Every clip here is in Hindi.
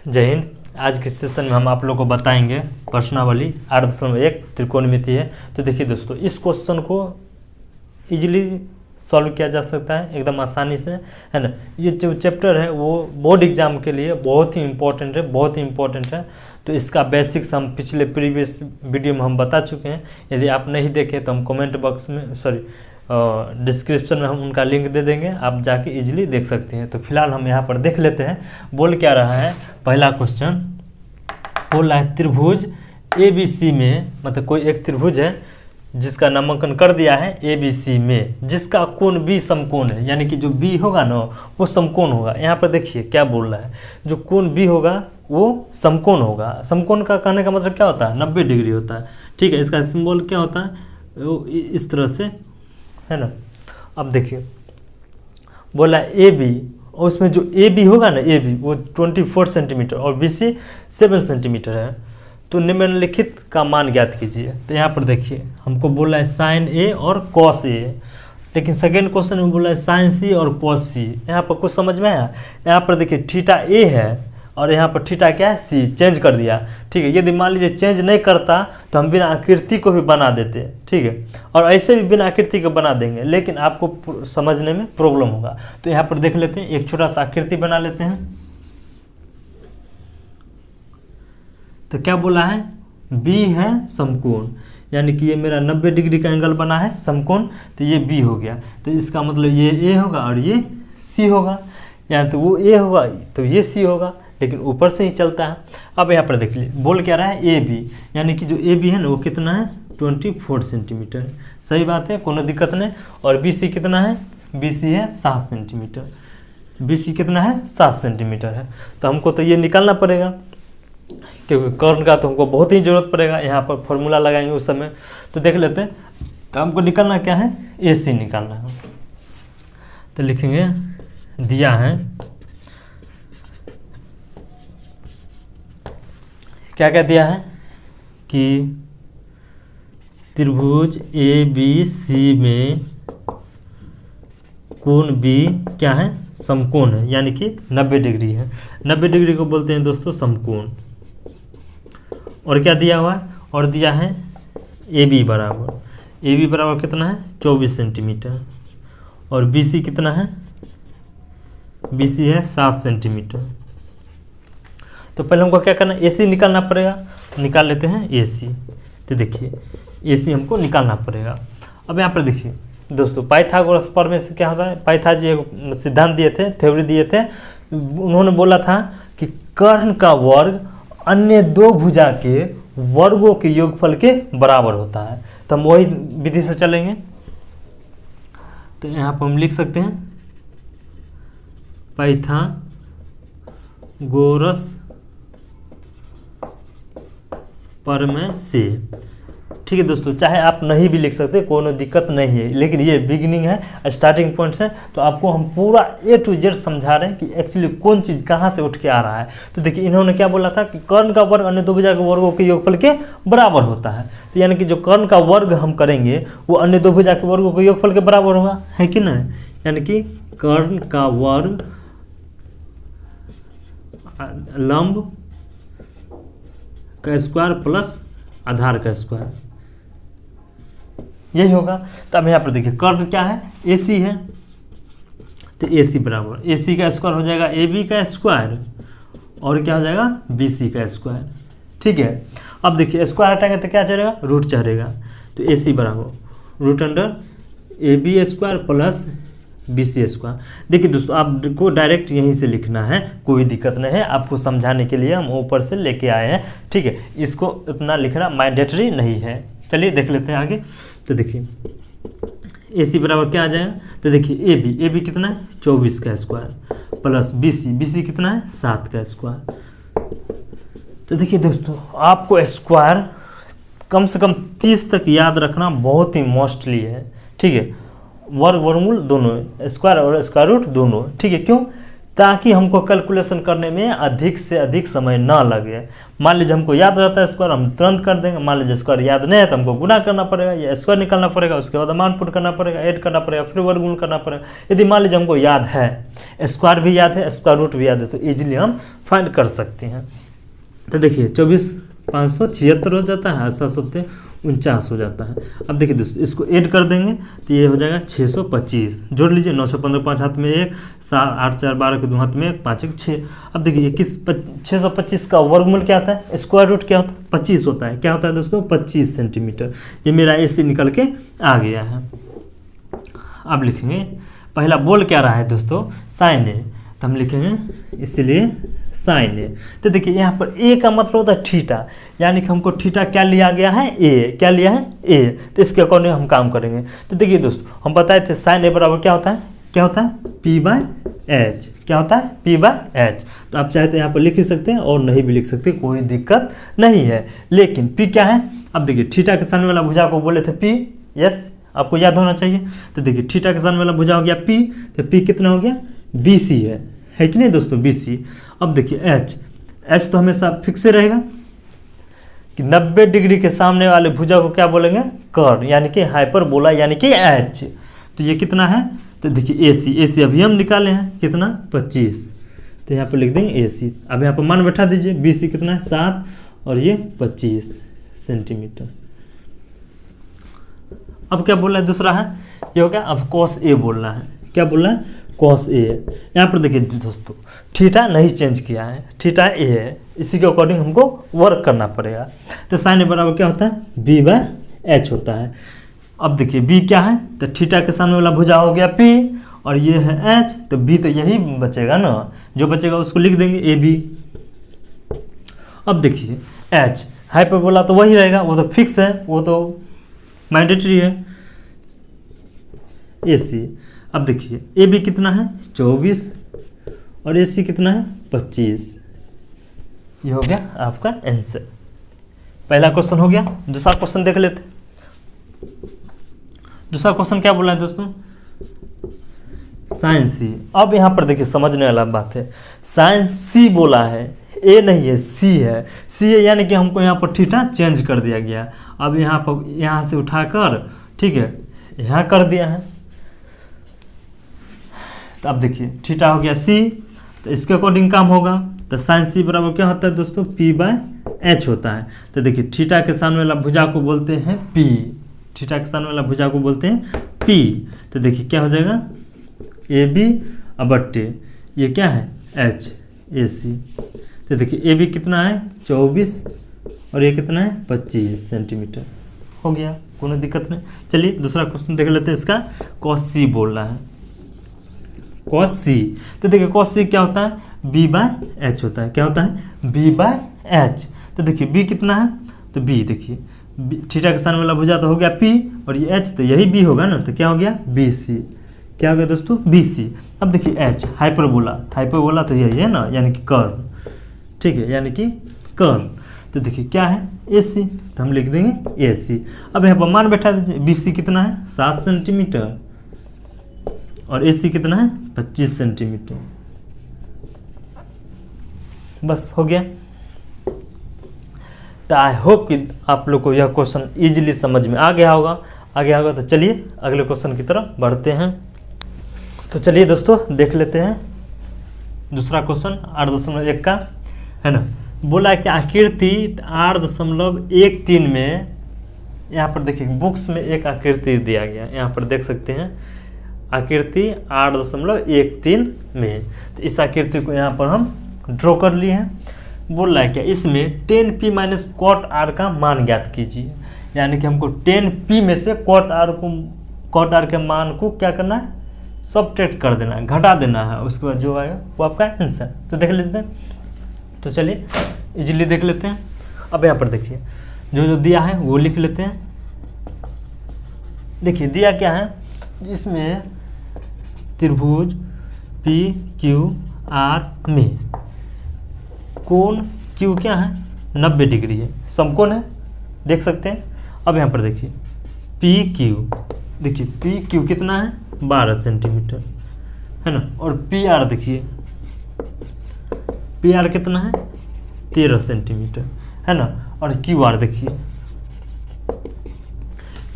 जय हिंद। आज के सेशन में हम आप लोगों को बताएंगे प्रश्नावली 8.1 त्रिकोणमिति है। तो देखिए दोस्तों, इस क्वेश्चन को इजीली सॉल्व किया जा सकता है एकदम आसानी से, है ना। ये जो चैप्टर है वो बोर्ड एग्जाम के लिए बहुत ही इम्पोर्टेंट है। तो इसका बेसिक्स हम पिछले प्रीवियस वीडियो में हम बता चुके हैं। यदि आप नहीं देखे तो हम कमेंट बॉक्स में डिस्क्रिप्शन में हम उनका लिंक दे देंगे, आप जाके इजीली देख सकते हैं। तो फिलहाल हम यहाँ पर देख लेते हैं बोल क्या रहा है। पहला क्वेश्चन बोल रहा है त्रिभुज ABC में, मतलब कोई एक त्रिभुज है जिसका नामांकन कर दिया है ABC में, जिसका कोण B समकोण है, यानी कि जो B होगा ना वो समकोण होगा। यहाँ पर देखिए क्या बोल रहा है, जो कोण B होगा वो समकोण होगा। समकोण का कहने का मतलब क्या होता है, 90 डिग्री होता है। ठीक है, इसका सिंबल क्या होता है, वो इस तरह से, है ना। अब देखिए बोला AB, और उसमें जो AB होगा ना, AB वो 24 सेंटीमीटर और BC 7 सेंटीमीटर है। तो निम्नलिखित का मान ज्ञात कीजिए। तो यहाँ पर देखिए हमको बोला है साइन A और कॉस A, लेकिन सेकेंड क्वेश्चन में बोला है साइन C और कॉस C। यहाँ पर कुछ समझ में आया। यहाँ पर देखिए थीटा A है और यहाँ पर थीटा क्या है C, चेंज कर दिया। ठीक है, यदि मान लीजिए चेंज नहीं करता तो हम बिना आकृति को भी बना देते। ठीक है, और ऐसे भी बिना आकृति को बना देंगे, लेकिन आपको समझने में प्रॉब्लम होगा। तो यहाँ पर देख लेते हैं, एक छोटा सा आकृति बना लेते हैं। तो क्या बोला है, B है समकोण, यानी कि ये मेरा 90 डिग्री का एंगल बना है समकोण, तो ये B हो गया। तो इसका मतलब ये A होगा और ये C होगा, यानी तो वो A होगा तो ये C होगा, लेकिन ऊपर से ही चलता है। अब यहाँ पर देख लीजिए बोल क्या रहा है AB, यानी कि जो AB है ना वो कितना है 24 सेंटीमीटर। सही बात है, कोनो दिक्कत नहीं। और BC कितना है, BC है 7 सेंटीमीटर। BC कितना है 7 सेंटीमीटर है। तो हमको तो ये निकालना पड़ेगा, क्योंकि कर्ण का तो हमको बहुत ही ज़रूरत पड़ेगा। यहाँ पर फॉर्मूला लगाएंगे उस समय। तो देख लेते हैं, तो हमको निकालना क्या है, AC निकालना है। तो लिखेंगे दिया है, क्या क्या दिया है कि त्रिभुज ABC में कोण B क्या है, समकोण है, यानी कि 90 डिग्री है। 90 डिग्री को बोलते हैं दोस्तों समकोण। और क्या दिया हुआ है, और दिया है AB बराबर कितना है 24 सेंटीमीटर, और BC कितना है, BC है 7 सेंटीमीटर। तो पहले हमको क्या करना है, AC निकालना पड़ेगा। निकाल लेते हैं AC। तो देखिए AC हमको निकालना पड़ेगा। अब यहाँ पर देखिए दोस्तों, पाइथागोरस प्रमेय से क्या होता है, पाइथा जी एक सिद्धांत दिए थे, थ्योरी दिए थे। उन्होंने बोला था कि कर्ण का वर्ग अन्य दो भुजा के वर्गों के योगफल के बराबर होता है। तो हम वही विधि से चलेंगे। तो यहाँ पर हम लिख सकते हैं पाइथागोरस प्रमेय से। ठीक है दोस्तों, चाहे आप नहीं भी लिख सकते, कोनो दिक्कत नहीं है, लेकिन ये बिगिनिंग है, स्टार्टिंग पॉइंट्स है। तो आपको हम पूरा A to Z समझा रहे हैं कि एक्चुअली कौन चीज़ कहाँ से उठ के आ रहा है। तो देखिए इन्होंने क्या बोला था कि कर्ण का वर्ग अन्य दो भुजा के वर्गों के योगफल के बराबर होता है। तो यानी कि जो कर्ण का वर्ग हम करेंगे वो अन्य दो भुजा के वर्गों के योगफल के बराबर होगा, है कि नहीं। यानी कि कर्ण का वर्ग लंब का स्क्वायर प्लस आधार का स्क्वायर, यही होगा। तो अब यहाँ पर देखिए कर्ण क्या है, AC है। तो AC बराबर AC का स्क्वायर हो जाएगा AB का स्क्वायर, और क्या हो जाएगा BC का स्क्वायर। ठीक है, अब देखिए स्क्वायर हटाएंगे तो क्या चलेगा, रूट चढ़ेगा। तो AC बराबर root under AB square plus BC square. देखिए दोस्तों, आपको डायरेक्ट यहीं से लिखना है, कोई दिक्कत नहीं है। आपको समझाने के लिए हम ऊपर से लेके आए हैं। ठीक है, इसको इतना लिखना मैंडेटरी नहीं है। चलिए देख लेते हैं आगे। तो देखिए AC बराबर क्या आ जाएगा, तो देखिए AB कितना है 24 का स्क्वायर प्लस BC कितना है 7 का स्क्वायर। तो देखिए दोस्तों, आपको स्क्वायर कम से कम 30 तक याद रखना बहुत ही मोस्टली है। ठीक है, वर्गमूल दोनों, स्क्वायर और स्क्वायर रूट दोनों। ठीक है, क्यों, ताकि हमको कैलकुलेशन करने में अधिक से अधिक समय ना लगे। मान लीजिए हमको याद रहता है स्क्वायर, हम तुरंत कर देंगे। मान लीजिए स्क्वायर याद नहीं है तो हमको गुना करना पड़ेगा या स्क्वायर निकालना पड़ेगा, उसके बाद मान पुट करना पड़ेगा, ऐड करना पड़ेगा, फिर वर्गमूल करना पड़ेगा। यदि मान लीजिए हमको याद है, स्क्वायर भी याद है, स्क्वायर रूट भी याद है, तो ईजिली हम फाइंड कर सकते हैं। तो देखिए 24,576 हो जाता है, 749 हो जाता है। अब देखिए दोस्तों इसको ऐड कर देंगे तो ये हो जाएगा 625। जोड़ लीजिए 915 5 हाथ में 1, 7 8 4 12 के 2 हाथ में 5 1 6। अब देखिए 625 का वर्गमूल क्या होता है, स्क्वायर रूट क्या होता है, 25 होता है। क्या होता है दोस्तों, 25 सेंटीमीटर। ये मेरा AC निकल के आ गया है। अब लिखेंगे पहला बोल क्या रहा है दोस्तों, साइन ए, तो हम लिखेंगे इसलिए साइन ए। तो देखिए यहाँ पर ए का मतलब होता है थीटा, यानी कि हमको थीटा क्या लिया गया है, ए। क्या लिया है, ए। तो इसके अकॉर्डिंग हम काम करेंगे। तो देखिए दोस्तों हम बताए थे साइन ए बराबर क्या होता है, क्या होता है, P/H। क्या होता है, P/H। तो आप चाहे तो यहाँ पर लिख ही सकते हैं और नहीं भी लिख सकते, कोई दिक्कत नहीं है। लेकिन P क्या है, अब देखिए थीटा के सामने वाला भुजा को बोले थे P, यस आपको याद होना चाहिए। तो देखिए थीटा के सामने वाला भुजा हो गया P, तो P कितना हो गया, BC है कि नहीं दोस्तों, BC। अब देखिए H तो हमेशा फिक्स रहेगा कि 90 डिग्री के सामने वाले भुजा को क्या बोलेंगे, कर्व, यानी कि हाइपरबोला, यानी कि H। तो ये कितना है, तो देखिए AC अभी हम निकाले हैं कितना, 25। तो यहाँ पर लिख देंगे AC। अब यहाँ पर मान बैठा दीजिए, BC कितना है 7 और ये 25 सेंटीमीटर। अब क्या बोलना है, दूसरा है ये हो गया। अब cos A बोलना है, क्या बोलना है, cos A। यहाँ पर देखिए दोस्तों थीटा नहीं चेंज किया है, थीटा A है, इसी के अकॉर्डिंग हमको वर्क करना पड़ेगा। तो साइन ए बराबर क्या होता है, B/H होता है। अब देखिए B क्या है, तो थीटा के सामने वाला भुजा हो गया P और ये है H, तो B तो यही बचेगा ना, जो बचेगा उसको लिख देंगे AB। अब देखिए H हाइपरबोला तो वही रहेगा, वो तो फिक्स है, वो तो मैंडेटरी है, AC। अब देखिए AB कितना है 24 और AC कितना है 25। ये हो गया आपका आंसर। पहला क्वेश्चन हो गया। दूसरा क्वेश्चन देख लेते हैं। दूसरा क्वेश्चन क्या बोला है दोस्तों, साइन C। अब यहाँ पर देखिए समझने वाला बात है, साइन C बोला है, A नहीं है, C है। C है यानी कि हमको यहाँ पर थीटा चेंज कर दिया गया। अब यहाँ पर यहाँ से उठाकर ठीक है यहाँ कर दिया है। तो अब देखिए थीटा हो गया C, तो इसके अकॉर्डिंग काम होगा। तो साइन C बराबर क्या होता है दोस्तों, P/H होता है। तो देखिए थीटा के सामने वाला भुजा को बोलते हैं P, थीटा के सामने वाला भुजा को बोलते हैं P। तो देखिए क्या हो जाएगा, AB/T, ये क्या है H, AC। तो देखिए AB कितना है 24 और ये कितना है 25 सेंटीमीटर। हो गया, कोई दिक्कत नहीं। चलिए दूसरा क्वेश्चन देख लेते हैं। इसका cos C बोल रहा है, cos C। तो देखिए cos C क्या होता है, B/H होता है। क्या होता है, B/H। तो देखिए B कितना है, तो B देखिए थीटा के सामने वाला भुजा तो हो गया P और ये H, तो यही B होगा ना, तो क्या हो गया BC। क्या हो गया दोस्तों, BC। अब देखिए H हाइपरबोला, हाइपरबोला तो यही है ना, यानी कि कर्व, ठीक है, यानी कि कर्व। तो देखिए क्या है AC, तो हम लिख देंगे AC। अब यहाँ पर मान बैठा दीजिए, BC कितना है 7 सेंटीमीटर और AC कितना है 25 सेंटीमीटर। बस हो गया। तो आई होप कि आप लोग को यह क्वेश्चन इजीली समझ में आ गया होगा। तो चलिए अगले क्वेश्चन की तरफ बढ़ते हैं। तो चलिए दोस्तों देख लेते हैं दूसरा क्वेश्चन 8.1 का, है ना। बोला कि आकृति 8.13 में, यहाँ पर देखिए बुक्स में एक आकृति दिया गया, यहाँ पर देख सकते हैं आकृति 8.13 में। तो इस आकृति को यहाँ पर हम ड्रॉ कर लिए हैं। बोल रहा है क्या, इसमें 10p माइनस cot r का मान ज्ञात कीजिए। यानी कि हमको 10p में से cot r के मान को क्या करना है, सबट्रैक्ट कर देना है, घटा देना है। उसके बाद जो आएगा वो आपका आंसर। तो देख लेते हैं। तो चलिए इजीली देख लेते हैं। अब यहाँ पर देखिए जो जो दिया है वो लिख लेते हैं। देखिए दिया क्या है, इसमें त्रिभुज PQR में कोण Q क्या है 90 डिग्री है, समकोण है, देख सकते हैं। अब यहाँ पर देखिए PQ, देखिए PQ कितना है 12 सेंटीमीटर, है ना। और PR देखिए पी आर कितना है 13 सेंटीमीटर है ना। और क्यू आर देखिए,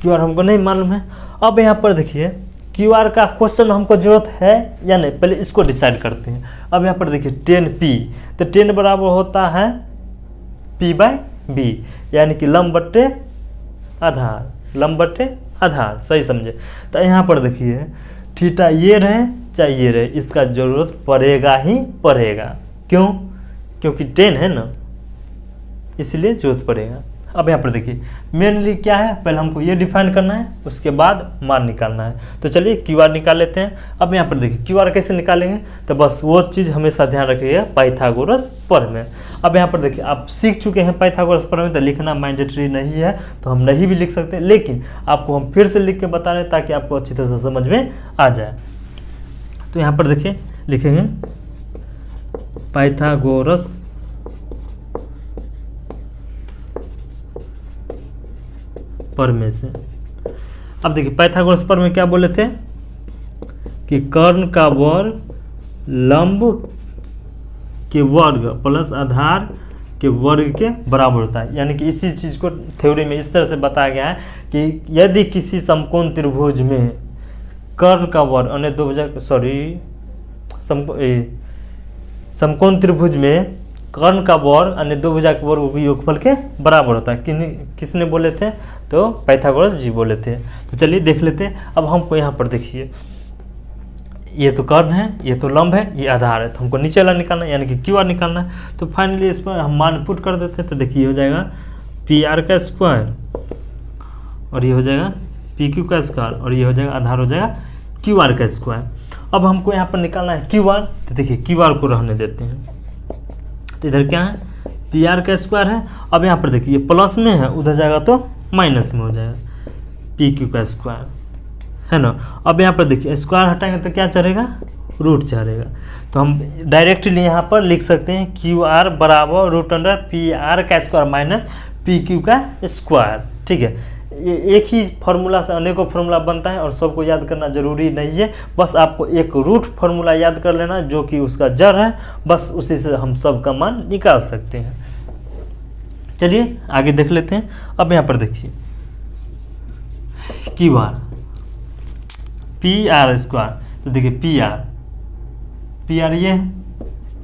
क्यू आर हमको नहीं मालूम है। अब यहाँ पर देखिए क्यू आर का क्वेश्चन हमको जरूरत है या नहीं, पहले इसको डिसाइड करते हैं। अब यहाँ पर देखिए 10p, तो 10 बराबर होता है p/b, यानी कि लंब बट्टे आधार, लंब बट्टे आधार, सही समझे। तो यहाँ पर देखिए थीटा ये रहे चाहे ये रहे, इसका जरूरत पड़ेगा ही पड़ेगा। क्यों? क्योंकि 10 है ना, इसलिए जरूरत पड़ेगा। अब यहाँ पर देखिए मेनली क्या है, पहले हमको ये डिफाइन करना है, उसके बाद मान निकालना है। तो चलिए क्यू आर निकाल लेते हैं। अब यहाँ पर देखिए क्यू आर कैसे निकालेंगे, तो बस वो चीज़ हमेशा ध्यान रखिएगा, पाइथागोरस प्रमेय। अब यहाँ पर देखिए आप सीख चुके हैं पाइथागोरस प्रमेय, तो लिखना मैंडेटरी नहीं है, तो हम नहीं भी लिख सकते, लेकिन आपको हम फिर से लिख के बता रहे हैं ताकि आपको अच्छी तरह से समझ में आ जाए। तो यहाँ पर देखिए लिखेंगे पाइथागोरस प्रमेय से। अब देखिए पाइथागोरस प्रमेय क्या बोले थे कि कर्ण का वर्ग लंब के वर्ग प्लस आधार के वर्ग के बराबर होता है। यानी कि इसी चीज़ को थ्योरी में इस तरह से बताया गया है कि यदि किसी समकोण त्रिभुज में कर्ण का वर्ग अन्य दो भुजा समकोण त्रिभुज में कर्ण का वर्ग अन्य दो भुजा के वर्ग के योगफल के बराबर होता है। किसने बोले थे? तो पाइथागोरस जी बोले थे। तो चलिए देख लेते हैं। अब हमको यहाँ पर देखिए ये तो कर्ण है, ये तो लंब है, ये आधार है, तो हमको नीचे वाला निकालना है, यानी कि क्यू आर निकालना है। तो फाइनली इस पर हम मान पुट कर देते हैं। तो देखिए हो जाएगा पी आर का स्क्वायर और ये हो जाएगा पी क्यू का स्क्वायर और ये हो जाएगा आधार हो जाएगा क्यू आर का स्क्वायर। अब हमको यहाँ पर निकालना है क्यू आर। तो देखिए क्यू आर को रहने देते हैं। तो इधर क्या है पी आर का स्क्वायर है। अब यहाँ पर देखिए प्लस में है, उधर जाएगा तो माइनस में हो जाएगा पी क्यू का स्क्वायर, है ना। अब यहाँ पर देखिए स्क्वायर हटाएंगे तो क्या चढ़ेगा? रूट चढ़ेगा। तो हम डायरेक्टली यहाँ पर लिख सकते हैं क्यू आर बराबर रूट अंडर पी आर का स्क्वायर माइनस पी क्यू का स्क्वायर। ठीक है, ये एक ही फार्मूला से अनेकों फार्मूला बनता है और सबको याद करना जरूरी नहीं है। बस आपको एक रूट फार्मूला याद कर लेना जो कि उसका जड़ है, बस उसी से हम सब का मान निकाल सकते हैं। चलिए आगे देख लेते हैं। अब यहाँ पर देखिए Q R P R square, तो देखिए पी आर ये है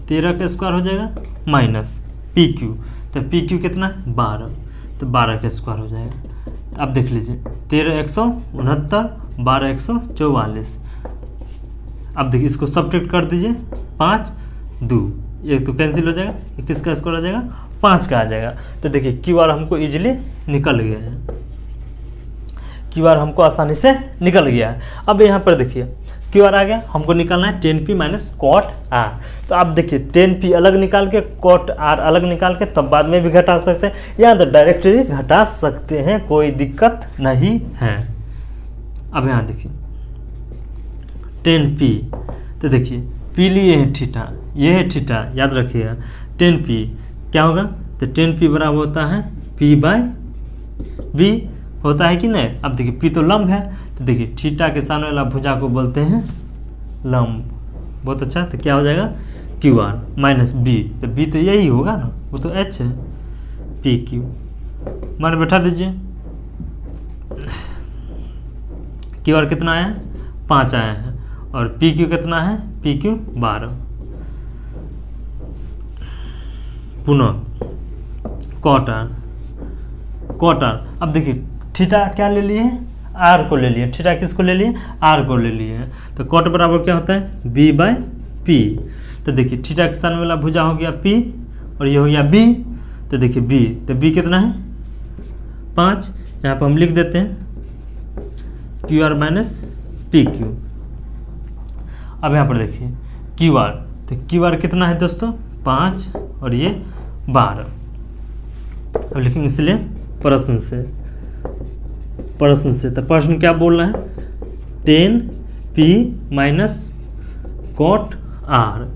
13 का स्क्वायर हो जाएगा माइनस पी क्यू, तो पी क्यू कितना है 12, तो 12 का स्क्वायर हो जाएगा। अब देख लीजिए 13 169 12 144। अब देखिए इसको सब्ट्रैक्ट कर दीजिए 5 2, एक तो कैंसिल हो जाएगा, 21 का स्क्वायर आ जाएगा 5 का आ जाएगा। तो देखिए क्यू आर हमको इजीली निकल गया है, क्यू आर हमको आसानी से निकल गया है। अब यहाँ पर देखिए क्यू आर आ गया, हमको निकालना है 10p माइनस कॉट आर। तो आप देखिए 10p अलग निकाल के कॉट आर अलग निकाल के तब बाद में भी घटा सकते हैं, या तो डायरेक्टली घटा सकते हैं, कोई दिक्कत नहीं है। अब यहाँ देखिए 10p, तो देखिए p लिए है थीटा, ये है थीटा, याद रखिएगा 10p क्या होगा, तो 10p बराबर होता है p/b होता है कि नहीं। अब देखिए p तो लंब है, तो देखिए थीटा के सामने वाला भुजा को बोलते हैं लंब। बहुत अच्छा, तो क्या हो जाएगा क्यू आर माइनस बी, तो b तो यही होगा ना, वो तो h है, पी क्यू मान बैठा दीजिए। क्यू आर कितना आया है 5 आया है, और पी क्यू कितना है पी क्यू 12। पुनः कॉट आर, अब देखिए थीटा क्या ले लिए, आर को ले लिए, थीटा किसको ले लिए, आर को ले लिए। तो कॉट बराबर क्या होता है b/p। तो देखिए थीटा के सामने वाला भुजा हो गया p और ये हो गया b, तो देखिए b, तो b कितना है 5, यहाँ पर हम लिख देते हैं Q R minus P Q. अब यहाँ पर देखिए क्यू आर, तो क्यू आर कितना है दोस्तों 5 और ये 12। अब लिखेंगे इसलिए प्रश्न से, तो प्रश्न क्या बोल रहा है 10p माइनस कॉट आर।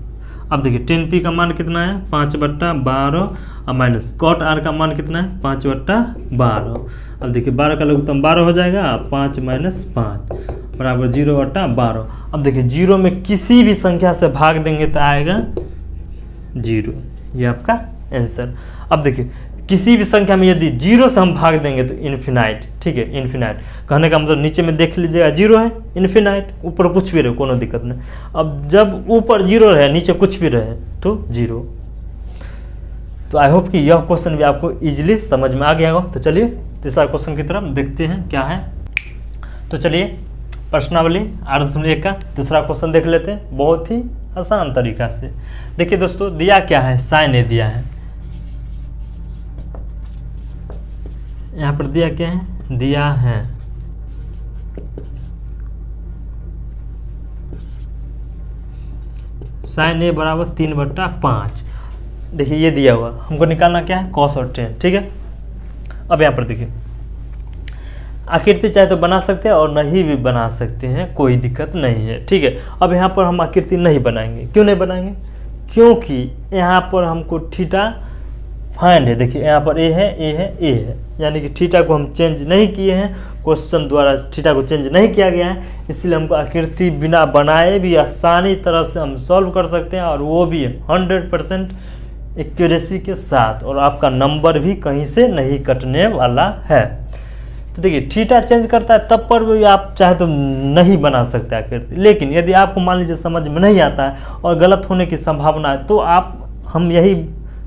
अब देखिए 10p का मान कितना है 5/12 और माइनस कॉट आर का मान कितना है 5/12। अब देखिए 12 का लघुत्तम 12 हो जाएगा, 5 माइनस 5 बराबर 0/12। अब देखिए 0 में किसी भी संख्या से भाग देंगे तो आएगा 0, ये आपका आंसर। अब देखिए किसी भी संख्या में यदि 0 से हम भाग देंगे तो इन्फिनाइट, ठीक है, इन्फिनाइट कहने का मतलब नीचे में देख लीजिएगा 0 है, इन्फिनाइट, ऊपर कुछ भी रहे कोनो दिक्कत नहीं। अब जब ऊपर 0 रहे नीचे कुछ भी रहे तो 0। तो आई होप कि यह क्वेश्चन भी आपको इजीली समझ में आ गया होगा। तो चलिए तीसरा क्वेश्चन की तरफ देखते हैं क्या है। तो चलिए प्रश्नावली 8.1 का दूसरा क्वेश्चन देख लेते हैं बहुत ही आसान तरीका से। देखिए दोस्तों दिया क्या है, साइन ए दिया है, यहाँ पर दिया क्या है, दिया है साइन ए बराबर 3/5। देखिए ये दिया हुआ, हमको निकालना क्या है, कॉस और टेन, ठीक है। अब यहाँ पर देखिए आकृति चाहे तो बना सकते हैं और नहीं भी बना सकते हैं, कोई दिक्कत नहीं है, ठीक है। अब यहाँ पर हम आकृति नहीं बनाएंगे, क्यों नहीं बनाएंगे, क्योंकि यहाँ पर हमको थीटा फाइंड है। देखिए यहाँ पर ए है, ए है, ए है, यानी कि थीटा को हम चेंज नहीं किए हैं, क्वेश्चन द्वारा थीटा को चेंज नहीं किया गया है, इसलिए हमको आकृति बिना बनाए भी आसानी तरह से हम सॉल्व कर सकते हैं, और वो भी 100% एक्यूरेसी के साथ, और आपका नंबर भी कहीं से नहीं कटने वाला है। तो देखिए थीटा चेंज करता है तब पर भी आप चाहे तो नहीं बना सकते आकृति, लेकिन यदि आपको मान लीजिए समझ में नहीं आता है और गलत होने की संभावना है तो हम यही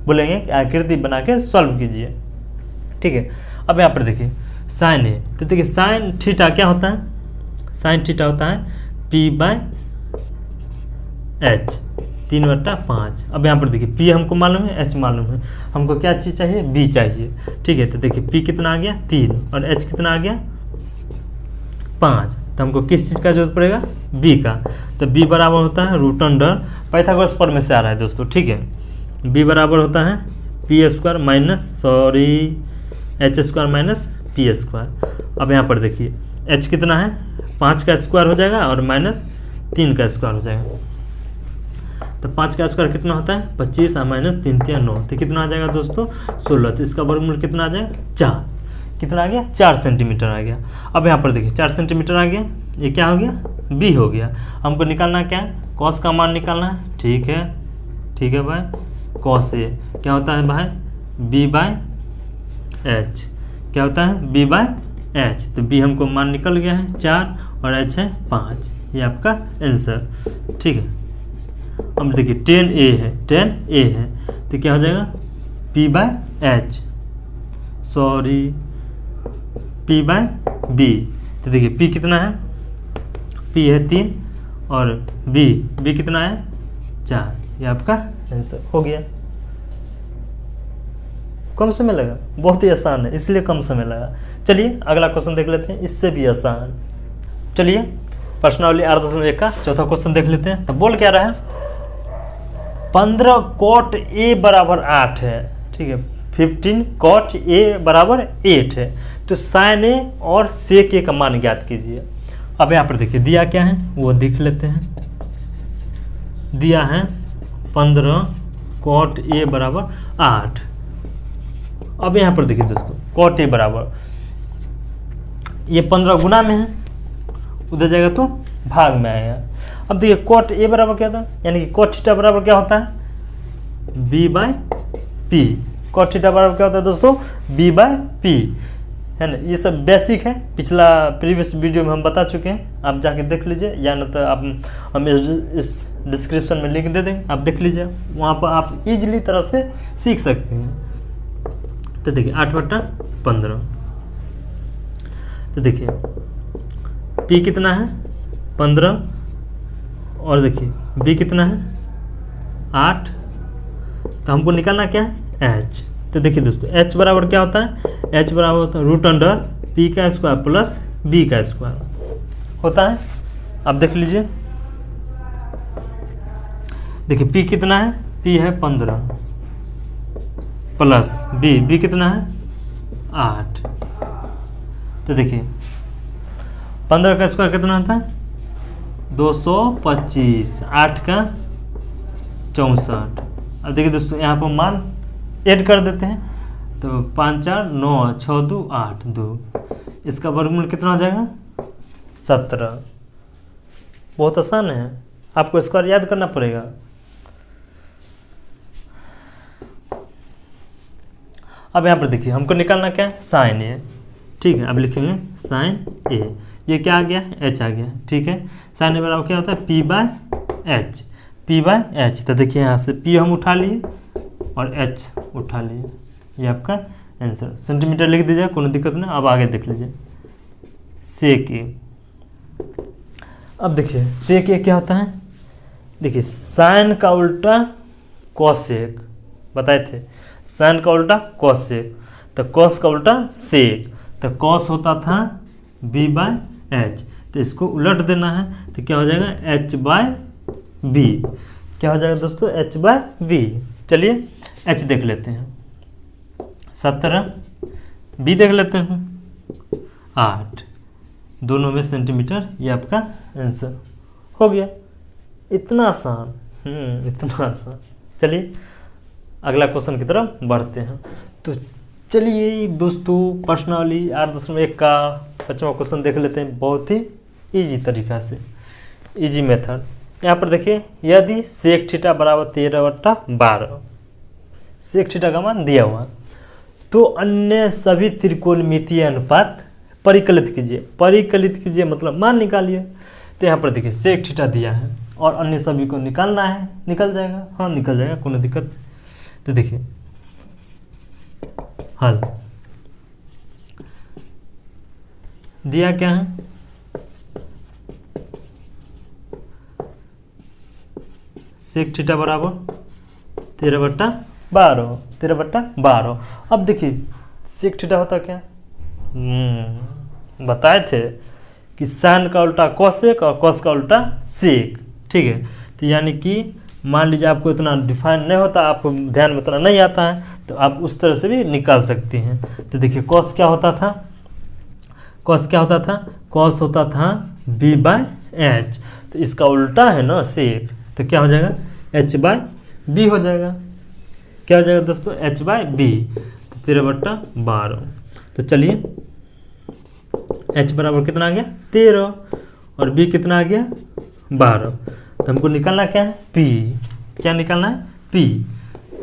बोलेंगे कि आकृति बना के सॉल्व कीजिए, ठीक है। अब यहाँ पर देखिए साइन ए, तो देखिए साइन थीटा क्या होता है, साइन थीटा होता है P/H 3/5। अब यहाँ पर देखिए P हमको मालूम है, H मालूम है, हमको क्या चीज़ चाहिए, B चाहिए, ठीक है। तो देखिए P कितना आ गया 3 और H कितना आ गया 5, तो हमको किस चीज़ का जरूरत पड़ेगा, B का। तो B बराबर होता है √, पाइथागोरस प्रमेय से आ रहा है दोस्तों, ठीक है। B बराबर होता है P² minus H² minus P²। अब यहाँ पर देखिए H कितना है, 5 का स्क्वायर हो जाएगा और माइनस 3 का स्क्वायर हो जाएगा, तो 5 का स्क्वायर कितना होता है 25 और माइनस 3 3 9, तो कितना आ जाएगा दोस्तों 16। तो इसका वर्गमूल कितना आ जाएगा 4, कितना आ गया 4 सेंटीमीटर आ गया। अब यहाँ पर देखिए 4 सेंटीमीटर आ गया, ये क्या हो गया, B हो गया। हमको निकालना क्या है, कॉस का मान निकालना है, ठीक है, ठीक है भाई। कॉस ए क्या होता है भाई, B/H, क्या होता है B/H, तो B हमको मान निकल गया है 4 और H है 5, ये आपका आंसर, ठीक है। अब देखिए 10A है, 10A है, तो क्या हो जाएगा P/H, सॉरी P/B। तो देखिए P कितना है, P है 3 और B कितना है 4, ये आपका आंसर हो गया। कम समय लगा, बहुत ही आसान है इसलिए कम समय लगा। चलिए अगला क्वेश्चन देख लेते हैं, इससे भी आसान। चलिए प्रश्नावली 8.1 का चौथा क्वेश्चन देख लेते हैं। तो बोल क्या रहा है, 15 cot A बराबर 8 है, ठीक है, 15 cot A बराबर 8 है, तो साइन ए और सेक ए का मान ज्ञात कीजिए। अब यहाँ पर देखिए दिया क्या है वो देख लेते हैं, दिया है 15 cot A बराबर 8। अब यहाँ पर देखिए दोस्तों cot A बराबर, ये 15 गुना में है, उधर जाएगा तो भाग में आएगा। अब देखिए cot A बराबर क्या था, यानी कि cot थीटा बराबर क्या होता है B/P। cot थीटा बराबर क्या होता है दोस्तों B/P, है ना। ये सब बेसिक है, पिछला प्रीवियस वीडियो में हम बता चुके हैं, आप जाके देख लीजिए, या न तो आप हम इस डिस्क्रिप्शन में लिंक दे देंगे, आप देख लीजिए, वहाँ पर आप इजीली तरह से सीख सकते हैं। तो देखिए 8/15, तो देखिए P कितना है 15 और देखिए B कितना है 8, तो हमको निकालना क्या है H। तो देखिए दोस्तों H बराबर क्या होता है, H बराबर होता है √P² प्लस B का स्क्वायर होता है। अब देख लीजिए, देखिए P कितना है, P है 15 प्लस B कितना है 8, तो देखिए 15 का स्क्वायर कितना होता है 225, 8 का 64। अब देखिए दोस्तों यहाँ पर मान ऐड कर देते हैं, तो 5 4 9 6 2 8 2, इसका वर्गमूल कितना हो जाएगा 17। बहुत आसान है, आपको स्क्वायर याद करना पड़ेगा। अब यहाँ पर देखिए हमको निकालना क्या है, साइन ए, ठीक है। अब लिखेंगे साइन ए, ये क्या आ गया, एच आ गया, ठीक है। साइन ए बराबर क्या होता है, P by H, P by H. तो देखिए यहाँ से पी हम उठा लिए और एच उठा लिए, ये आपका आंसर। सेंटीमीटर लिख दीजिए, कोई दिक्कत नहीं। अब आगे देख लीजिए सेक ए। अब देखिए सेक ए क्या होता है, देखिए साइन का उल्टा कॉसेक, बताए थे साइन का उल्टा कॉसेक, तो कॉस का उल्टा सेक, तो कॉस होता था बी बाय एच, तो इसको उलट देना है तो क्या हो जाएगा, एच बाय बी। क्या हो जाएगा दोस्तों, एच बाय बी। चलिए एच देख लेते हैं 17, बी देख लेते हैं 8, दोनों में सेंटीमीटर, ये आपका आंसर हो गया। इतना आसान, इतना आसान। चलिए अगला क्वेश्चन की तरफ बढ़ते हैं। तो चलिए दोस्तों प्रश्नावली 8.1 का 5वां क्वेश्चन देख लेते हैं, बहुत ही इजी तरीका से, इजी मेथड। यहाँ पर देखिए यदि सेक थीटा बराबर 13/12, सेक थीटा का मान दिया हुआ, तो अन्य सभी त्रिकोणमितीय अनुपात परिकलित कीजिए। परिकलित कीजिए मतलब मान निकालिए। तो यहाँ पर देखिए सेक थीटा दिया है और अन्य सभी को निकालना है, निकल जाएगा, हाँ निकल जाएगा, कोई दिक्कत नहीं। तो देखिए हल दिया क्या है, सेक थीटा बराबर 13/12, 13/12। अब देखिए सेक थीटा होता क्या, बताए थे कि साइन का उल्टा कॉसेक और कॉस का उल्टा सेक, ठीक है। तो यानी कि मान लीजिए आपको इतना डिफाइन नहीं होता, आपको ध्यान में उतना नहीं आता है, तो आप उस तरह से भी निकाल सकती हैं। तो देखिए कॉस क्या होता था, कॉस क्या होता था, कॉस होता था बी बाय एच, तो इसका उल्टा है ना सेक, तो क्या हो जाएगा, एच बाय बी हो जाएगा। क्या हो जाएगा दोस्तों, एच बाय बी, तो 13/12। तो चलिए एच बराबर कितना आ गया, 13, और बी कितना आ गया, 12। तो हमको निकालना क्या है, पी। क्या निकालना है, पी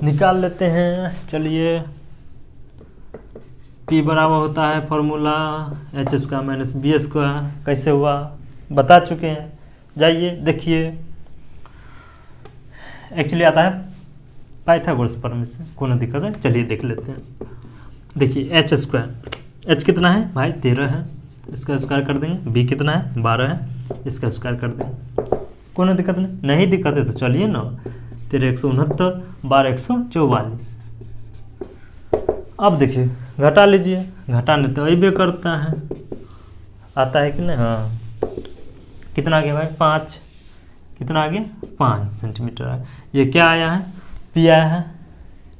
निकाल लेते हैं। चलिए पी बराबर होता है फॉर्मूला h² - b²। कैसे हुआ बता चुके हैं, जाइए देखिए। एक्चुअली आता है पाइथागोरस प्रमेय से, कोई दिक्कत है, चलिए देख लेते हैं। देखिए h², h कितना है भाई, 13 है, इसका स्क्वायर कर देंगे। बी कितना है, 12 है, इसका स्क्वायर कर देंगे। कोई दिक्कत नहीं दिक्कत है तो चलिए ना, 13 169, 12 144। अब देखिए घटा लीजिए, घटाने तो अबे करता है, आता है कि नहीं, हाँ। कितना आ गया भाई, 5, कितना आ गया, 5 सेंटीमीटर है। ये क्या आया है, पी आया है।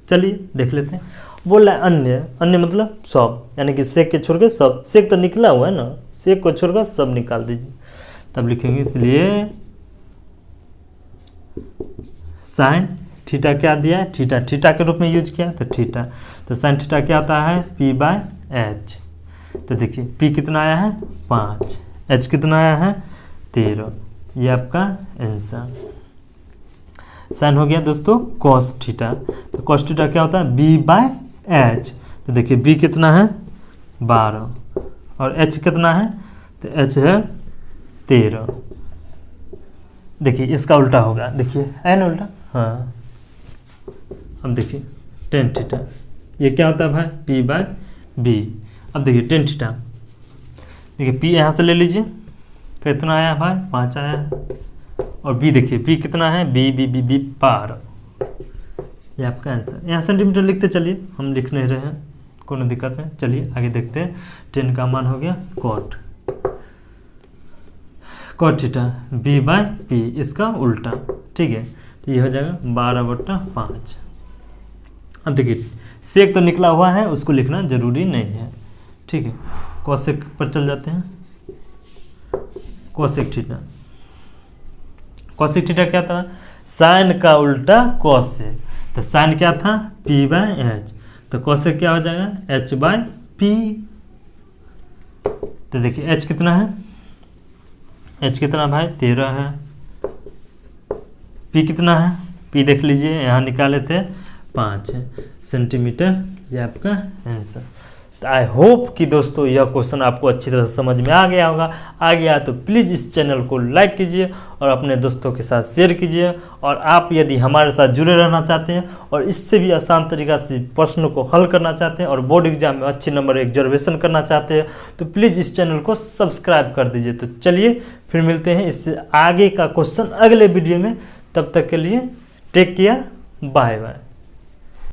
चलिए देख लेते हैं। बोल रहा है अन्य, अन्य मतलब सब, यानी कि सेक के छोड़ के सब, सेक तो निकला हुआ है ना, सेक को छोड़कर सब निकाल दीजिए। तब लिखेंगे इसलिए साइन थीटा क्या दिया है, थीटा, थीटा के रूप में यूज किया तो थीटा, तो साइन थीटा क्या होता है, पी बाय एच। तो देखिए पी कितना आया है, 5, एच कितना आया है, 13, ये आपका आंसर। साइन हो गया दोस्तों कॉस थीटा, तो कॉस थीटा क्या होता है, बी बाय एच। तो देखिए बी कितना है, 12, और एच कितना है, तो एच है 13। देखिए इसका उल्टा होगा, देखिए है ना उल्टा, हाँ। अब देखिए टेन थीटा, ये क्या होता है भाई, पी बाय बी। अब देखिए टेन थीटा, देखिए पी यहाँ से ले लीजिए, कितना आया भाई, 5 आया है, और बी देखिए बी कितना है, बी बी बी बी 12, ये आपका आंसर। यहाँ सेंटीमीटर लिखते चलिए, हम लिख नहीं रहे हैं, कोई दिक्कत नहीं। चलिए आगे देखते हैं। 10 का मान हो गया cot, cot theta B by P, इसका उल्टा, ठीक है। तो ये हो जाएगा 12/5। अब देखिए सेक तो निकला हुआ है, उसको लिखना जरूरी नहीं है, ठीक है। कॉसेक पर चल जाते हैं। कॉसेक थीटा, कॉसेक थीटा क्या था, साइन का उल्टा कॉसेक, तो साइन क्या था, पी बाय एच, तो कॉसेक क्या हो जाएगा, एच बाय पी। तो देखिए एच कितना है, एच कितना भाई, 13 है। पी कितना है, पी देख लीजिए, यहाँ निकाले थे 5 है। सेंटीमीटर, ये आपका आंसर। तो आई होप कि दोस्तों यह क्वेश्चन आपको अच्छी तरह से समझ में आ गया होगा। आ गया तो प्लीज़ इस चैनल को लाइक कीजिए और अपने दोस्तों के साथ शेयर कीजिए। और आप यदि हमारे साथ जुड़े रहना चाहते हैं और इससे भी आसान तरीका से प्रश्नों को हल करना चाहते हैं और बोर्ड एग्जाम में अच्छे नंबर रिजर्वेशन करना चाहते हैं तो प्लीज़ इस चैनल को सब्सक्राइब कर दीजिए। तो चलिए फिर मिलते हैं इससे आगे का क्वेश्चन अगले वीडियो में। तब तक के लिए टेक केयर, बाय बाय।